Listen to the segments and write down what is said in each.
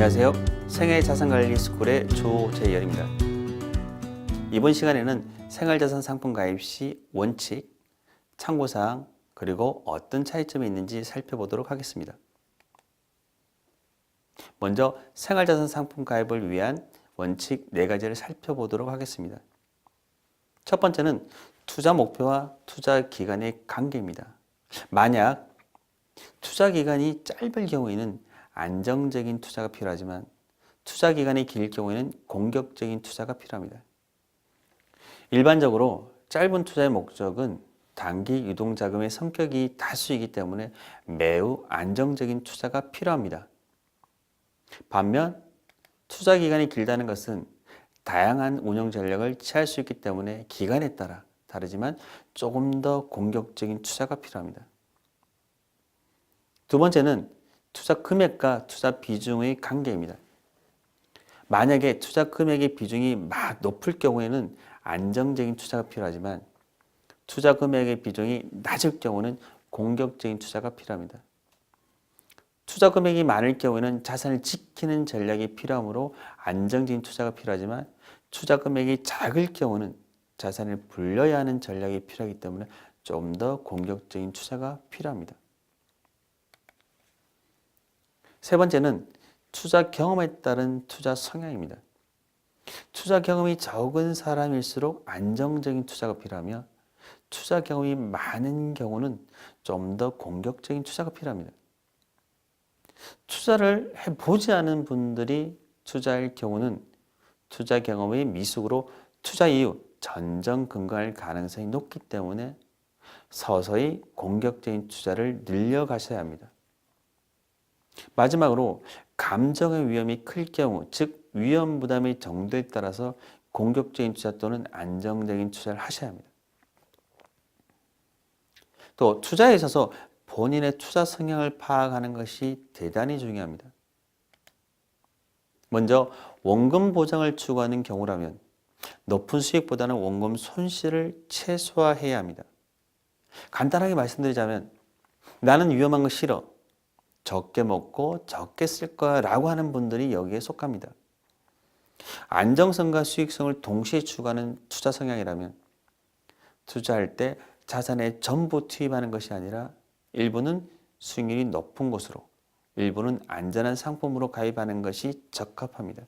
안녕하세요. 생활자산관리 스쿨의 조재열입니다. 이번 시간에는 생활자산 상품 가입 시 원칙, 참고사항, 그리고 어떤 차이점이 있는지 살펴보도록 하겠습니다. 먼저 생활자산 상품 가입을 위한 원칙 4가지를 살펴보도록 하겠습니다. 첫 번째는 투자 목표와 투자 기간의 관계입니다. 만약 투자 기간이 짧을 경우에는 안정적인 투자가 필요하지만 투자 기간이 길 경우에는 공격적인 투자가 필요합니다. 일반적으로 짧은 투자의 목적은 단기 유동자금의 성격이 다수이기 때문에 매우 안정적인 투자가 필요합니다. 반면 투자 기간이 길다는 것은 다양한 운영 전략을 취할 수 있기 때문에 기간에 따라 다르지만 조금 더 공격적인 투자가 필요합니다. 두 번째는 투자 금액과 투자 비중의 관계입니다. 만약에 투자 금액의 비중이 높을 경우에는 안정적인 투자가 필요하지만 투자 금액의 비중이 낮을 경우는 공격적인 투자가 필요합니다. 투자 금액이 많을 경우에는 자산을 지키는 전략이 필요하므로 안정적인 투자가 필요하지만 투자 금액이 작을 경우는 자산을 불려야 하는 전략이 필요하기 때문에 좀 더 공격적인 투자가 필요합니다. 세 번째는 투자 경험에 따른 투자 성향입니다. 투자 경험이 적은 사람일수록 안정적인 투자가 필요하며 투자 경험이 많은 경우는 좀 더 공격적인 투자가 필요합니다. 투자를 해보지 않은 분들이 투자할 경우는 투자 경험의 미숙으로 투자 이후 전전긍긍할 가능성이 높기 때문에 서서히 공격적인 투자를 늘려가셔야 합니다. 마지막으로 감정의 위험이 클 경우, 즉 위험 부담의 정도에 따라서 공격적인 투자 또는 안정적인 투자를 하셔야 합니다. 또 투자에 있어서 본인의 투자 성향을 파악하는 것이 대단히 중요합니다. 먼저 원금 보장을 추구하는 경우라면 높은 수익보다는 원금 손실을 최소화해야 합니다. 간단하게 말씀드리자면 나는 위험한 거 싫어. 적게 먹고 적게 쓸 거야 라고 하는 분들이 여기에 속합니다. 안정성과 수익성을 동시에 추구하는 투자 성향이라면 투자할 때 자산에 전부 투입하는 것이 아니라 일부는 수익률이 높은 곳으로 일부는 안전한 상품으로 가입하는 것이 적합합니다.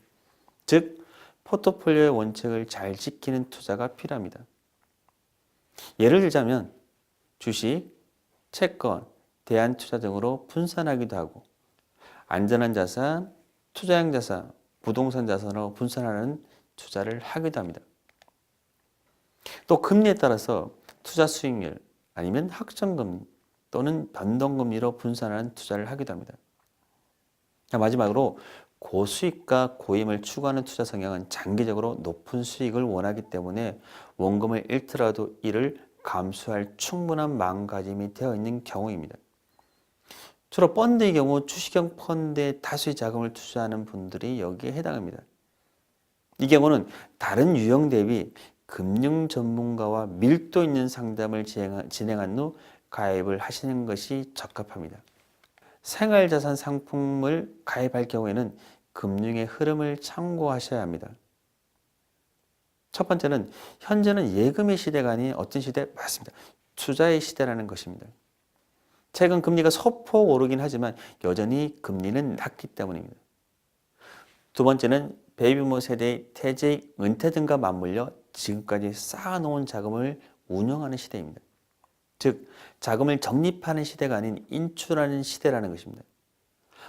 즉 포트폴리오의 원칙을 잘 지키는 투자가 필요합니다. 예를 들자면 주식, 채권, 대안투자 등으로 분산하기도 하고 안전한 자산, 투자형 자산, 부동산 자산으로 분산하는 투자를 하기도 합니다. 또 금리에 따라서 투자 수익률 아니면 확정금리 또는 변동금리로 분산하는 투자를 하기도 합니다. 마지막으로 고수익과 고임을 추구하는 투자 성향은 장기적으로 높은 수익을 원하기 때문에 원금을 잃더라도 이를 감수할 충분한 마음가짐이 되어 있는 경우입니다. 주로 펀드의 경우 주식형 펀드에 다수의 자금을 투자하는 분들이 여기에 해당합니다. 이 경우는 다른 유형 대비 금융 전문가와 밀도 있는 상담을 진행한 후 가입을 하시는 것이 적합합니다. 생활자산 상품을 가입할 경우에는 금융의 흐름을 참고하셔야 합니다. 첫 번째는 현재는 예금의 시대가 아닌 어떤 시대? 맞습니다. 투자의 시대라는 것입니다. 최근 금리가 소폭 오르긴 하지만 여전히 금리는 낮기 때문입니다. 두 번째는 베이비부머 세대의 퇴직, 은퇴 등과 맞물려 지금까지 쌓아놓은 자금을 운영하는 시대입니다. 즉 자금을 적립하는 시대가 아닌 인출하는 시대라는 것입니다.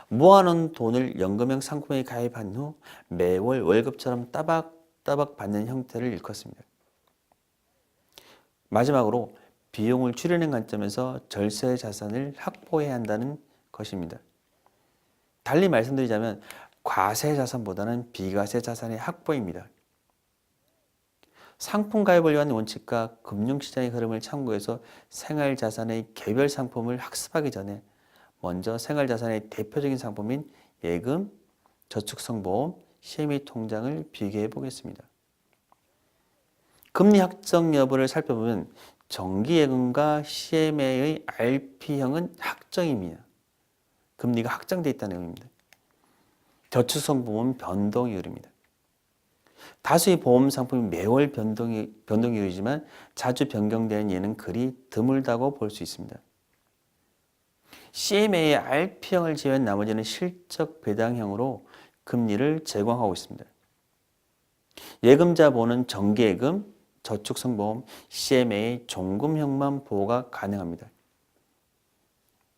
모아놓은 돈을 연금형 상품에 가입한 후 매월 월급처럼 따박따박 받는 형태를 일컫습니다. 마지막으로 비용을 줄이는 관점에서 절세 자산을 확보해야 한다는 것입니다. 달리 말씀드리자면 과세 자산보다는 비과세 자산의 확보입니다. 상품 가입을 위한 원칙과 금융시장의 흐름을 참고해서 생활자산의 개별 상품을 학습하기 전에 먼저 생활자산의 대표적인 상품인 예금, 저축성보험, CMA 통장을 비교해 보겠습니다. 금리 확정 여부를 살펴보면 정기예금과 CMA의 RP형은 확정입니다. 금리가 확정되어 있다는 내용입니다. 저축성보험은 변동이율입니다. 다수의 보험 상품이 매월 변동이율이지만 자주 변경되는 예는 그리 드물다고 볼 수 있습니다. CMA의 RP형을 제외한 나머지는 실적 배당형으로 금리를 제공하고 있습니다. 예금자 보호는 정기예금, 저축성보험, CMA 종금형만 보호가 가능합니다.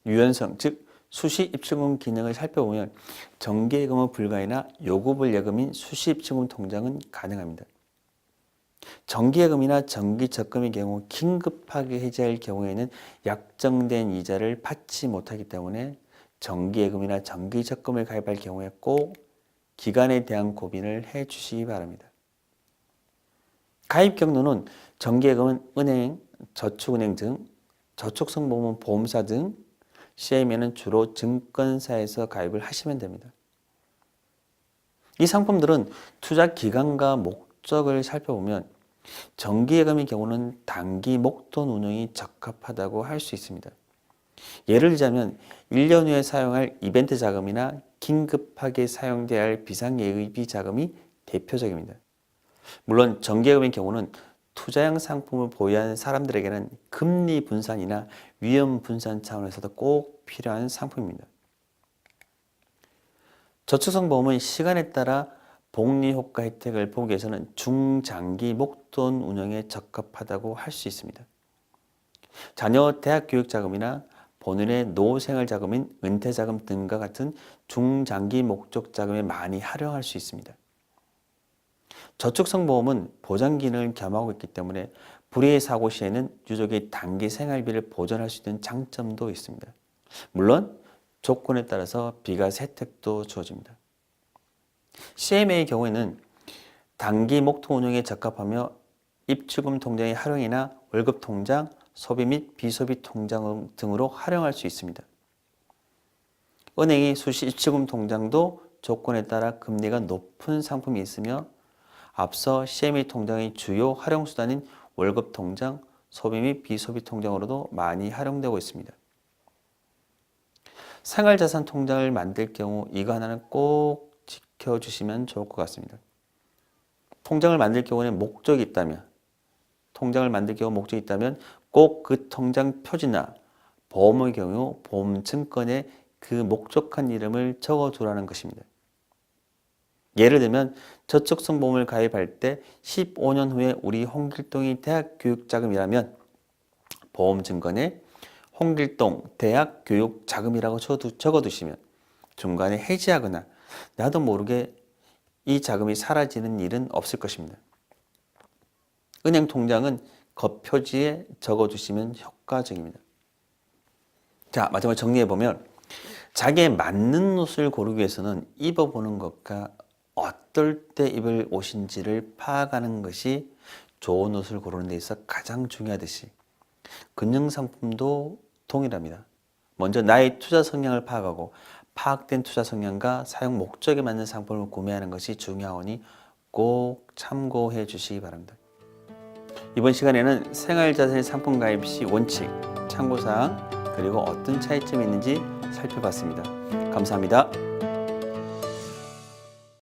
유연성, 즉 수시 입출금 기능을 살펴보면 정기예금은 불가이나 요구불 예금인 수시 입출금 통장은 가능합니다. 정기예금이나 정기적금의 경우 긴급하게 해지할 경우에는 약정된 이자를 받지 못하기 때문에 정기예금이나 정기적금을 가입할 경우에 꼭 기간에 대한 고민을 해 주시기 바랍니다. 가입 경로는 정기예금은 은행, 저축은행 등, 저축성보험은 보험사 등, CMA는 주로 증권사에서 가입을 하시면 됩니다. 이 상품들은 투자 기간과 목적을 살펴보면 정기예금의 경우는 단기 목돈 운용이 적합하다고 할 수 있습니다. 예를 들자면 1년 후에 사용할 이벤트 자금이나 긴급하게 사용돼야 할 비상예비 자금이 대표적입니다. 물론 정기예금의 경우는 투자형 상품을 보유하는 사람들에게는 금리 분산이나 위험 분산 차원에서도 꼭 필요한 상품입니다. 저축성보험은 시간에 따라 복리 효과 혜택을 보기 위해서는 중장기 목돈 운영에 적합하다고 할 수 있습니다. 자녀 대학 교육 자금이나 본인의 노후생활 자금인 은퇴자금 등과 같은 중장기 목적 자금에 많이 활용할 수 있습니다. 저축성보험은 보장 기능을 겸하고 있기 때문에 불의의 사고 시에는 유족의 단기 생활비를 보전할 수 있는 장점도 있습니다. 물론 조건에 따라서 비과세 혜택도 주어집니다. CMA의 경우에는 단기 목돈 운용에 적합하며 입출금 통장의 활용이나 월급 통장, 소비 및 비소비 통장 등으로 활용할 수 있습니다. 은행의 수시 입출금 통장도 조건에 따라 금리가 높은 상품이 있으며 앞서 CMA 통장의 주요 활용 수단인 월급 통장, 소비 및 비소비 통장으로도 많이 활용되고 있습니다. 생활자산 통장을 만들 경우 이거 하나는 꼭 지켜주시면 좋을 것 같습니다. 통장을 만들 경우에는 목적이 있다면 꼭 그 통장 표지나 보험의 경우 보험증권에 그 목적한 이름을 적어두라는 것입니다. 예를 들면 저축성보험을 가입할 때 15년 후에 우리 홍길동이 대학 교육자금이라면 보험증권에 홍길동 대학 교육자금이라고 적어두시면 중간에 해지하거나 나도 모르게 이 자금이 사라지는 일은 없을 것입니다. 은행 통장은 겉표지에 적어두시면 효과적입니다. 자, 마지막으로 정리해보면 자기에 맞는 옷을 고르기 위해서는 입어보는 것과 어떨 때 입을 옷인지를 파악하는 것이 좋은 옷을 고르는 데 있어 가장 중요하듯이 금융상품도 동일합니다. 먼저 나의 투자 성향을 파악하고 파악된 투자 성향과 사용 목적에 맞는 상품을 구매하는 것이 중요하오니 꼭 참고해 주시기 바랍니다. 이번 시간에는 생활자산 상품 가입 시 원칙, 참고사항, 그리고 어떤 차이점이 있는지 살펴봤습니다. 감사합니다.